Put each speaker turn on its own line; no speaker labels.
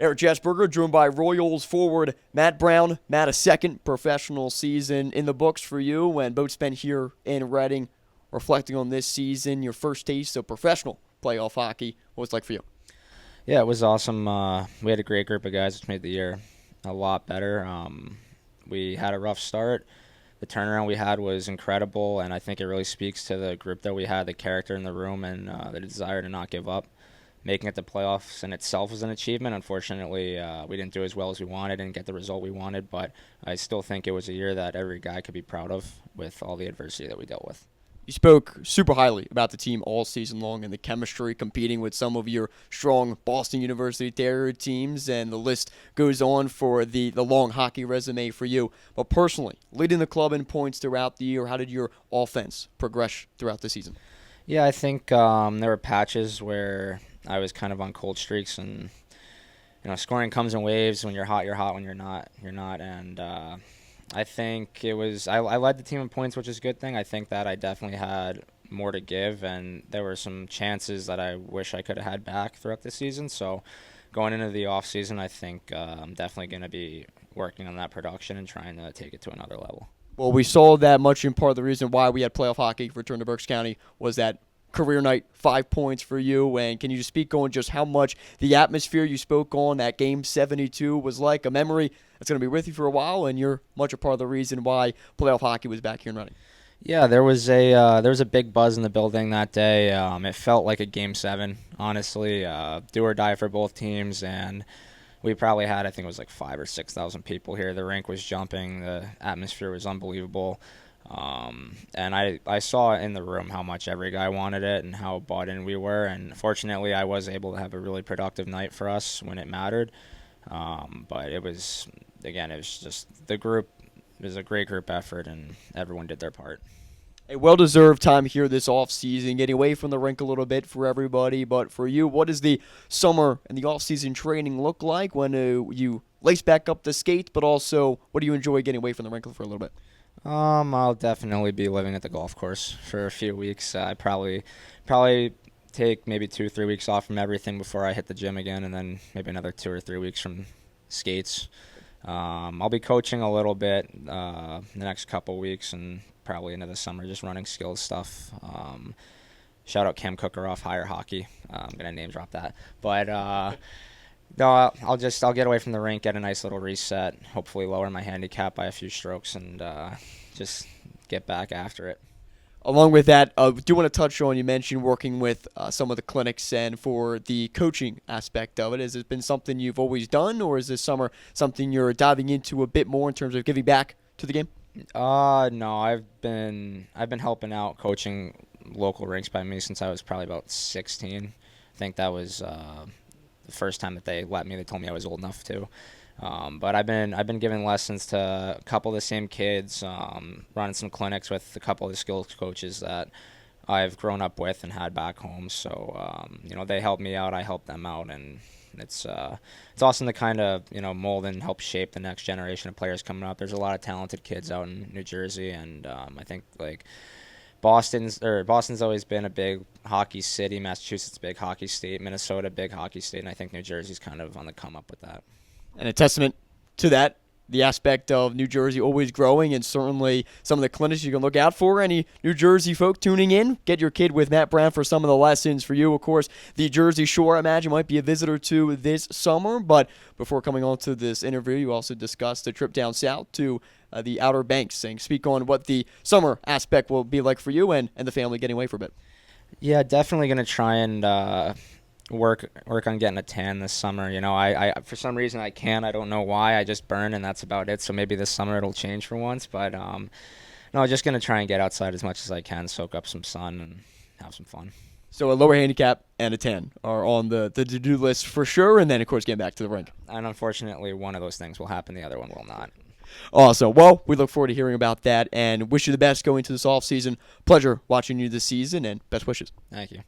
Erik Jesberger, joined by Royals forward Matt Brown. Matt, a second professional season in the books for you, and both spent here in Reading. Reflecting on this season, your first taste of professional playoff hockey, what was it like for you?
Yeah, it was awesome. We had a great group of guys, which made the year a lot better. We had a rough start. The turnaround we had was incredible, and I think it really speaks to the group that we had, the character in the room, and the desire to not give up. Making it to playoffs in itself was an achievement. Unfortunately, we didn't do as well as we wanted and get the result we wanted, but I still think it was a year that every guy could be proud of with all the adversity that we dealt with.
You spoke super highly about the team all season long and the chemistry competing with some of your strong Boston University Terrier teams, and the list goes on for the long hockey resume for you. But personally, leading the club in points throughout the year, how did your offense progress throughout the season?
Yeah, I think there were patches where I was kind of on cold streaks, and scoring comes in waves. When you're hot, you're hot. When you're not, you're not. And I think I led the team in points, which is a good thing. I think that I definitely had more to give, and there were some chances that I wish I could have had back throughout the season. So going into the off season, I think I'm definitely going to be working on that production and trying to take it to another level.
Well, we saw that much in part of the reason why we had playoff hockey return to Berks County was that career night, 5 points for you. And can you just speak on just how much the atmosphere you spoke on that game 72 was like, a memory that's going to be with you for a while, and you're much a part of the reason why playoff hockey was back here in Reading?
Yeah, there was a big buzz in the building that day. It felt like a game seven, honestly, do or die for both teams, and we probably had, I think it was like 5 or 6 thousand people here. The rink was jumping, the atmosphere was unbelievable, and I saw in the room how much every guy wanted it and how bought in we were. And fortunately, I was able to have a really productive night for us when it mattered. But it was, again, it was just the group. It was a great group effort, and everyone did their part.
A well-deserved time here this off-season, getting away from the rink a little bit for everybody. But for you, what does the summer and the off-season training look like when you lace back up the skates, but also what do you enjoy getting away from the rink for a little bit?
I'll definitely be living at the golf course for a few weeks. I probably take maybe 2 3 weeks off from everything before I hit the gym again, and then maybe another 2 or 3 weeks from skates. I'll be coaching a little bit the next couple weeks, and probably into the summer, just running skills stuff. Shout out Cam Cooker off Higher Hockey. I'm gonna name drop that, but no, I'll get away from the rink, get a nice little reset, hopefully lower my handicap by a few strokes, and just get back after it.
Along with that, do want to touch on, you mentioned working with some of the clinics and for the coaching aspect of it. Has it been something you've always done, or is this summer something you're diving into a bit more in terms of giving back to the game?
No, I've been helping out coaching local rinks by me since I was probably about 16. I think that was the first time that they let me. They told me I was old enough to. But I've been giving lessons to a couple of the same kids, running some clinics with a couple of the skills coaches that I've grown up with and had back home. So they help me out, I help them out, and it's awesome to kind of mold and help shape the next generation of players coming up. There's a lot of talented kids out in New Jersey, and I think like Boston's always been a big hockey city. Massachusetts, big hockey state. Minnesota, big hockey state, and I think New Jersey's kind of on the come up with that.
And a testament to that, the aspect of New Jersey always growing, and certainly some of the clinics you can look out for. Any New Jersey folk tuning in, get your kid with Matt Brown for some of the lessons for you. Of course, the Jersey Shore, I imagine, might be a visitor to this summer. But before coming on to this interview, you also discussed a trip down south to the Outer Banks. And speak on what the summer aspect will be like for you and the family getting away for a bit.
Yeah, definitely gonna try and work on getting a tan this summer. I for some reason I can't. I don't know why. I just burn, and that's about it. So maybe this summer it'll change for once. But no, just gonna try and get outside as much as I can, soak up some sun, and have some fun.
So a lower handicap and a 10 are on the to-do list for sure, and then, of course, getting back to the rink.
And unfortunately, one of those things will happen. The other one will not.
Awesome. Well, we look forward to hearing about that and wish you the best going into this offseason. Pleasure watching you this season, and best wishes.
Thank you.